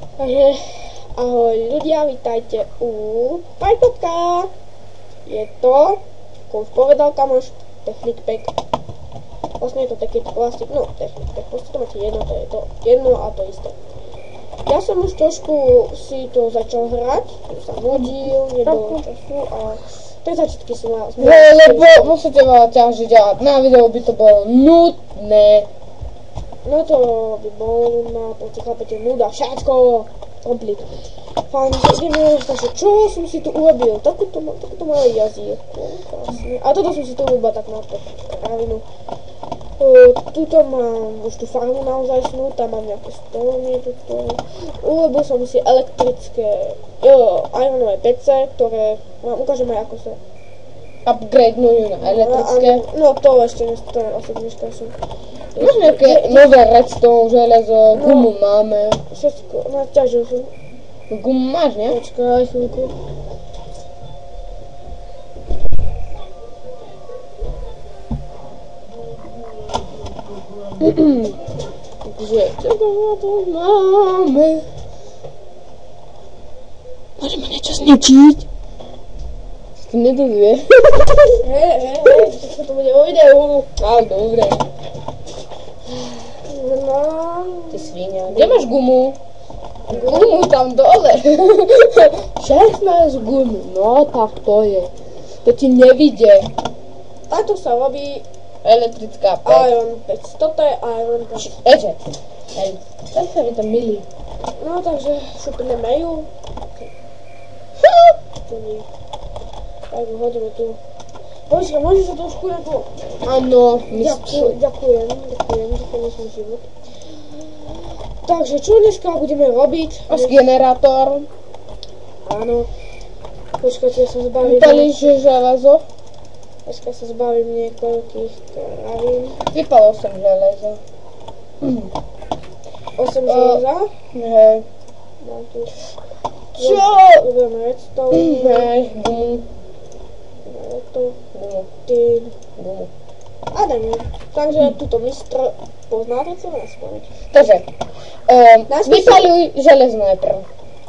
Takže, ahoj ľudia, vítajte u Pajkotka. Je to, ako už povedal kamoš, Technic Pack. Vlastne je to taký plastik, no Technic Pack, proste to máte jedno, to je to jedno a to isté. Ja som už trošku si to začal hrať, som sa nudil, nebolo času a tie začiatky som mal. Lebo musíte veľa ťažiť a na video by to bolo nudné. No to by bolo na proste chápete nuda, všetko, komplet. Fajn, takže čo som si tu urobil? Takúto malé jazírku, krásne. A toto som si tu urobil tak na to kravinu. Tuto mám už tú farmu naozaj snú, tam mám nejaké stromy, tuto. Urobil som si elektrické, ironové pece, ktoré vám ukážem aj ako sa Upgradenujú na elektrické. No to ešte to asi vyškaším. Máš nejaké nové redstone, železo, gumu máme. Všetko, naťažil som. Gumu máš, nie? Počkaj chvíľku. Takže to máme. Môžeme niečo zničiť? To nedozvie. Hej, to bude vo videu. Ale dobre. No. Ty svinia. Kde máš gumu? Gumu tam dole. 16 gumy. No tak to je. To ti nevidie. Táto sa robí Elektrická pec. Iron pec. Toto je Iron pec. Eže. Tak sa mi to milí. No takže šupneme ju. To nie. Tak hodíme tu. Počkaj, môžeš sa trošku ako... Áno, Ďakujem som život. Takže čo dneska budeme robiť? Generátor. Áno. Počkajte, ja sa zbavím... Vypalíš železo? Dneska sa zbavím niekoľkých kravín. Vypalo som železo. 8 železa. Hej. Mám tu... Čo? Budeme redstone. Hej, gumu. Tým. Gumu. A dáme. Takže túto mistr poznáte co nás spomeň. Takže, vypaluj železo najprv.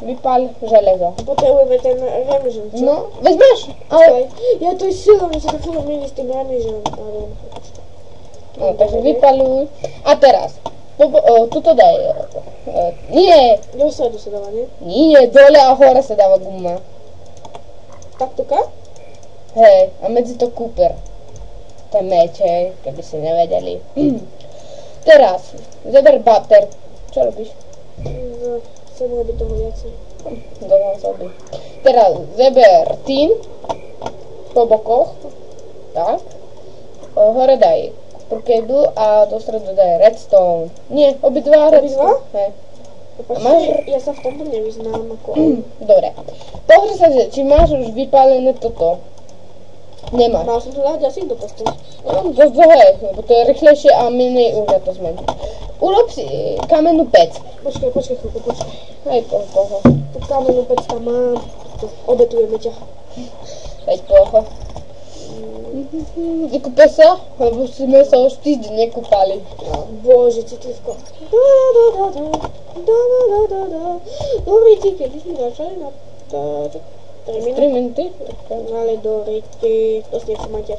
Vypal železo. Potrebujeme ten remižen, čo? No, vezmeš? Ale... Ja to je silom, že sa to furt milí s tým remižen. No, takže vypaluj. A teraz, tuto daj. Nie. Do stredu sa dáva, nie? Nie, dole a hore sa dáva guma. Taktuka? Hej, a medzi to Cooper. To je meč, hej, keby ste nevedeli. Teraz, zober bater. Čo robíš? Chcem robiť toho viacej. Doma zoby. Teraz, zober tým po bokoch. Tak. Hore daj cable a do stredu daj redstone. Nie, obidva redstone. Hej. Ja sa v tomto nevyznám ako... Dobre. Pozri sa, či máš už vypálené toto. Nemáš. Mal som to dať asi do postu. No, to hej, lebo to je rýchlejšie a menej už ja to zmení. Urob si kamennú pec. Počkaj, chvíľku, počkaj. Hej, poho. Tu kamennú pec tam mám. Obetujeme ťa. Hej, poho. Vykúpe sa, lebo sme sa už týždeň nekúpali. Bože, citlivko. Dobrý ti, kedy sme začali na 3 minúty? Ale dobrý ti, to si máte.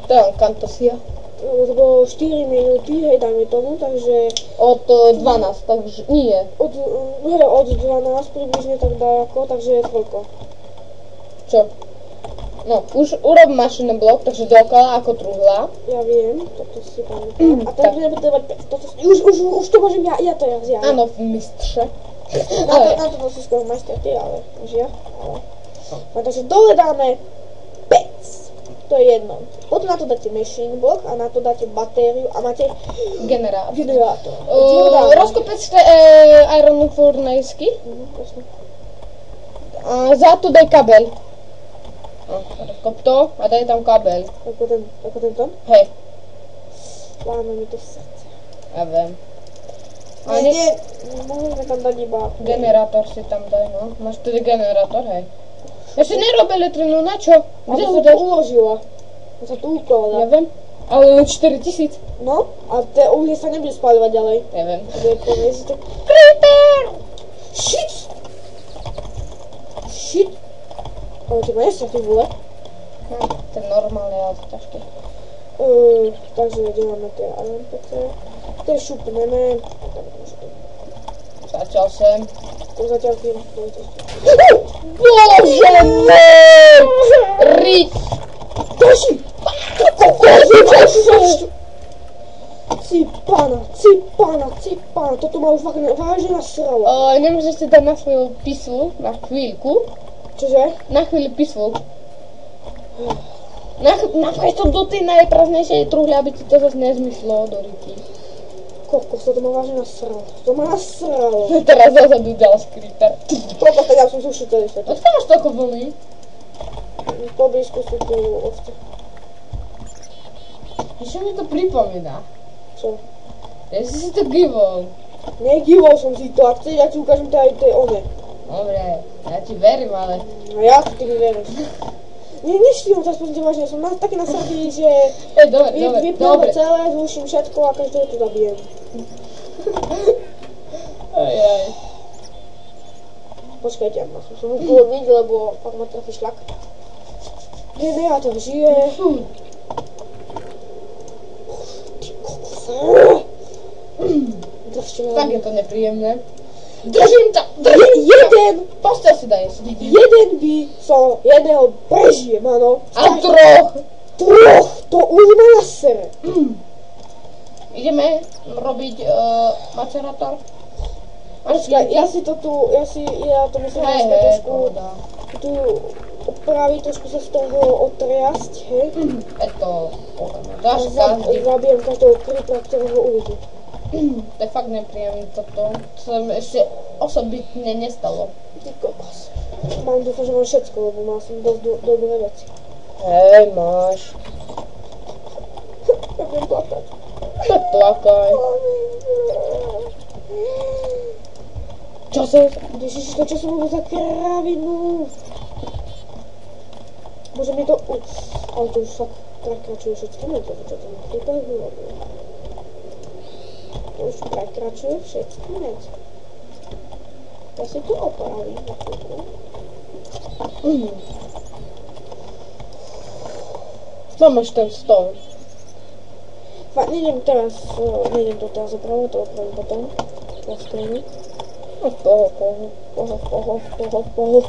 To je kantosia. To bolo 4 minúty, hej, dajme tomu, takže... Od 12, takže nie. Od 12 približne tak dajako, takže koľko? Čo? No, už urob mašinný blok, takže dokola ako truhla. Ja viem, toto si pamätám. A teraz budeme potrebovať 5. Už to môžem ja teraz, ja. Áno, v mistře. Na to si skoro majster ty, ale už ja. No, takže dole dáme pec. To je jedno. Potom na to dáte machine block a na to dáte batériu a máte generátor. Rozkopecte iron furnejsky. A za to daj kabel. Rozkop to a daj tam kabel. Ako tento? Hej. Láme mi to v srdce. Ja viem. Nie, môžeme tam dať iba... Generátor si tam daj, no. Máš tedy generátor, hej. Ja si nerob elektrinu, na čo? Kde sa to uložila? To sa tu ukladá. Ja viem. Ale len 4000. No, a tie uhlie sa nebude spáľovať ďalej. Neviem. To je poviesť. Creeper! Shit! ty ma jeszcze ty vole. No, ten normálny, ale to ťažké. Takže děláme ty LMPC. Ty šupneme. Začal jsem. To začal tím. Bože můj! Rýt! Další! Cipana, toto má už fakt vážně nasralo. Nemůžeš si dát na svou pisu na chvíľku. Čože? Na chvíli pisu. Napchaj to do tej najprázdnejšej truhly, aby ti to zase nezmyslo do ryti. Kokos, to má vážně nasralo. To má nasralo. Teraz zazadu dal creeper. Kokos, tak já jsem si ušil celý svět. Odkiaľ máš toľko vlny? Poblízku sú tu ovce. Čo mi to pripomína? Co? Ja si to givol. Negivol som si to, ak chceš, ja ti ukážem tej one. Dobre, ja ti verím, ale... No jak ty mi veríš? Neštívam to aspoň vážne, som taký nasratý, že vypneme celé, zruším všetko a každého tu zabijem. Ajaj. Počkajte, ja som upohodniť, lebo pak ma trafí šlak. Generátor žije. Ty kokos. Tak je to nepríjemné. Držím ťa! Jeden! Postel si daj si. Jeden by som jedného prežijem, áno. A troch! Troch! To už ma nasere. Ideme robiť macerátor? Počkaj, ja to musím trošku tu opraviť, trošku sa z toho otriasť, hej? Je to každý. Zabijem každého creepera, ktorého uvidím. To je fakt nepríjemné toto. To sa mi ešte osobitne nestalo. Ty kokos. Dúfam, že mám všetko, lebo mal som dosť dobré veci. Hej, máš. Ja budem plakať. Neplakaj. Čo sa... Ježiši, to čo som vôbec za kravinu? Bože, mi to... Ale to už fakt prekračuje všetky metódy, čo to má creeper vyrobil. To už prekračuje všetky metódy. Ja si tu opravím na chvíľku. Čo máš ten stôl? Fakt, nejdem to teraz opravovať, to opravím potom. Postavím. No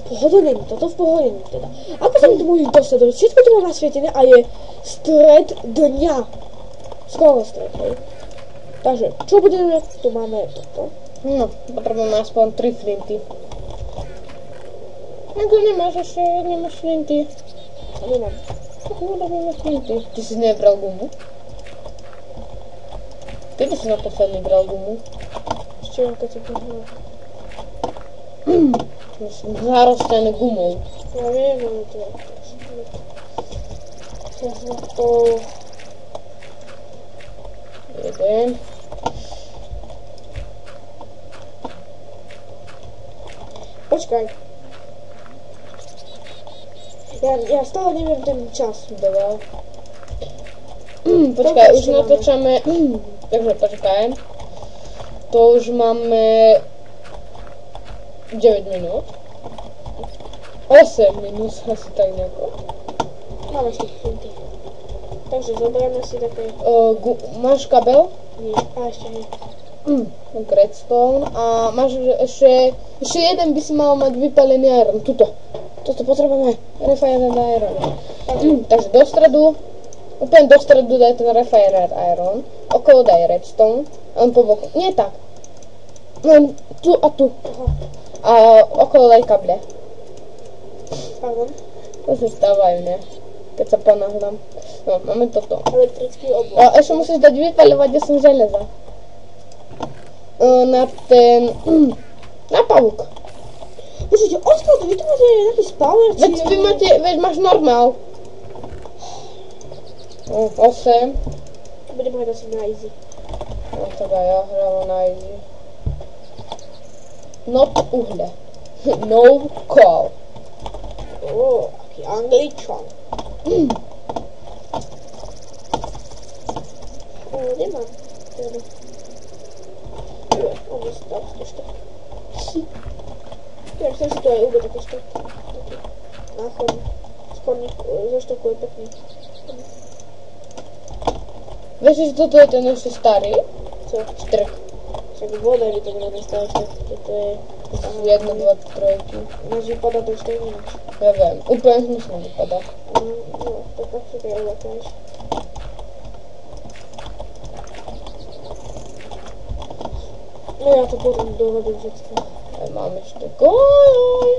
Pohodlný, toto v pohodlný teda. Ako sa mi to môže dostať? Všetko tu mám nasvietené a je stred dňa. Skoro stred, hej. Takže, čo budeme? Tu máme toto. No, potrebujeme aspoň 3 flinty. Ako nemáš flinty? Nemám. Nemáš flinty. Ty si nebral gumu? Kedy si naposledy bral gumu? Ešte len keď som to hral. Zarostené gumou. Ja viem, ale to je... To... Jeden. Počkaj. Ja stále neviem ten čas. Dobre. Počkaj, už natáčame... Takže počkaj. To už máme... 9 minút. 8 minút, asi tak nejako. Máme ešte flinty. Takže zoberieme si také... Máš kabel? Nie, a ešte nie. Redstone. A máš ešte jeden by si mal mať vypálený iron. Tuto. Toto potrebujeme. Refired iron. Takže do stredu. Úplne do stredu daj ten refired iron. Okolo daj redstone. A on po boku. Nie tak. Len tu a tu. A okolo daj kable. Pardon? To sa stávajú, ne? Keď sa ponáhľam. No, máme toto. Elektrický oblak. A ešte musíš dať vypaľovať 8 železa. Na ten... Na pavúk. Počujte, odkiaľ to? Vy tu máte nejaký spawner? Veď vy máte, veď máš normál. 8. Budem hrať asi na easy. No tak aj ja hrávam na easy. Not uhle. No call. Aký angličan. Nemám. Teda. On je stav, ešte. Ja chcem si to aj ubyť také štok. Na chodník zaštokuj pekne. Vieš, že toto je ten ešte starý? Co? Štrk. Však voda by to bolo nestačné. To je... 1, 2, 3. Náš vypadá to stejne ináč. Ja viem, úplne smysne vypadá. No, to tak si to aj zakáš. No ja to potom dorobím všetko. Aj mám ešte goj.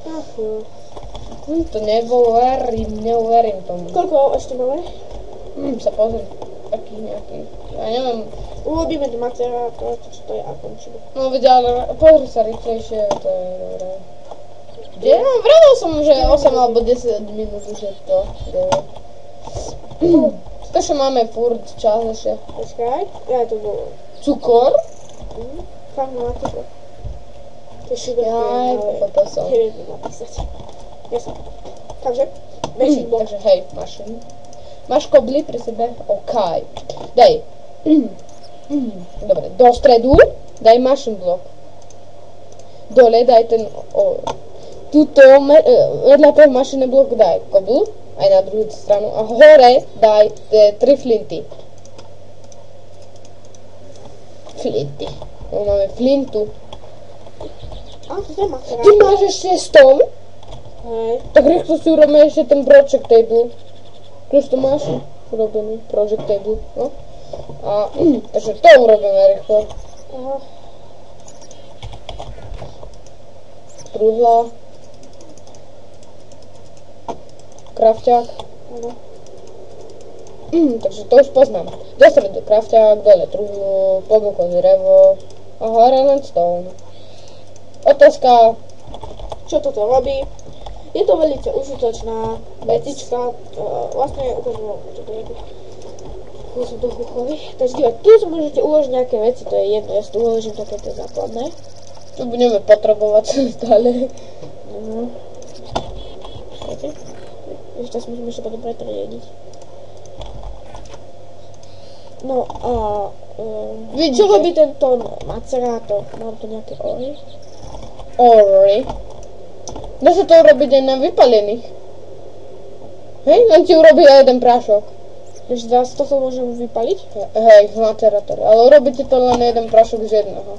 Ach jo. To neuverím tomu. Koľko ešte máme? Sa pozri. Takých nejakých. Ja neviem. Urobíme tu macerátor, čo to je a končíme. No veď, ale pozri sa rýchlejšie, to je dobré. Kde? No, vravel som, že 8 alebo 10 minút už je to. Takže máme furt čas ešte. Počkaj, ja to bolo. Cukor? Fakt má teplo. To je sugar Jaj, pochopil som. Neviem napísať. Jasne. Takže, machine block. Takže hej, mašin. Máš kobly pri sebe? OK. Daj. Dobre, do stredu daj machine block. Dole daj ten... Tuto, vedľa toho machine block daj kobl, aj na druhú stranu. A hore daj 3 flinty. Flinty. No, máme flintu. A, to je macerátor. Ty máš ešte stôl? Hej. Tak rýchlo si urobíme ešte ten project table. Už to máš urobený project table, no. A takže to urobíme rýchlo. Aha. Truhla. Krafťák. Áno. Takže to už poznám. Do stredu krafťák, dole truhlu, po boku drevo a hore len stone. Otázka. Čo toto robí? Je to velice užitočná vecička. Vlastne ukážem, čo to je. Som to chuchový. Takže dívať, tu si môžete uložiť nejaké veci, to je jedno, ja si tu uložím také tie základné. Tu budeme potrebovať stále. Počkajte. Ešte si musím ešte potom pretriediť. No a... čo robí tento macerátor? Mám tu nejaké ory? Ory. Dá sa to urobiť aj na vypalených. Hej, on ti urobí aj jeden prášok. Ešte teraz toto môžem vypaliť? Hej, v macerátore. Ale urobíte to len jeden prášok z jedného.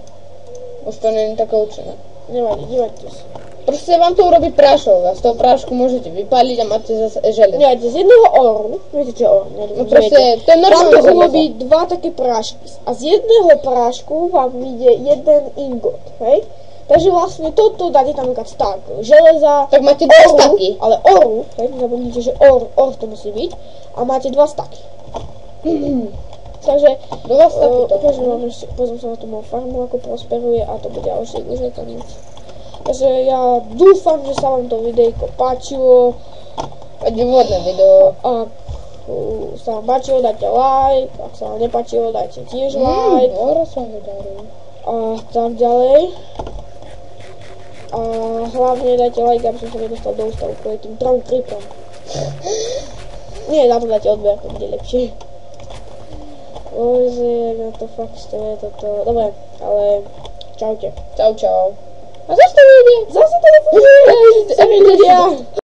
Už to nie je také účinné. Nevadí, dívajte si. Proste vám to urobiť prášok a z toho prášku môžete vypaliť a máte zase železo. Dívajte, z jedného oru, viete čo je or? No proste, to je Vám normálne to železo. urobí dva také prášky. A z jedného prášku vám ide jeden ingot, hej? Takže vlastne toto dáte tam napríklad stack železa, Tak máte dva staky. ale oru, hej, nezabudnite, že or to musí byť, a máte dva staky. Takže, Dva staky to. ukážem vám ešte, pozriem sa na tú moju farmu, ako prosperuje a to bude už aj koniec. Takže ja dúfam, že sa vám to videjko páčilo. A divodné video. Ak sa vám páčilo, dajte like, ak sa vám nepáčilo, dajte tiež like. Hora sa vydarí. A tak ďalej. A hlavne dajte like, aby som sa nedostal do ústavu kvôli tým 3 creepom. Nie, na to dajte odber, to bude lepšie. Bože, na to fakt stojí toto. Dobre, ale čaute. Čau, čau. A zase to vyjde. Zase to nefunguje. Ľudia.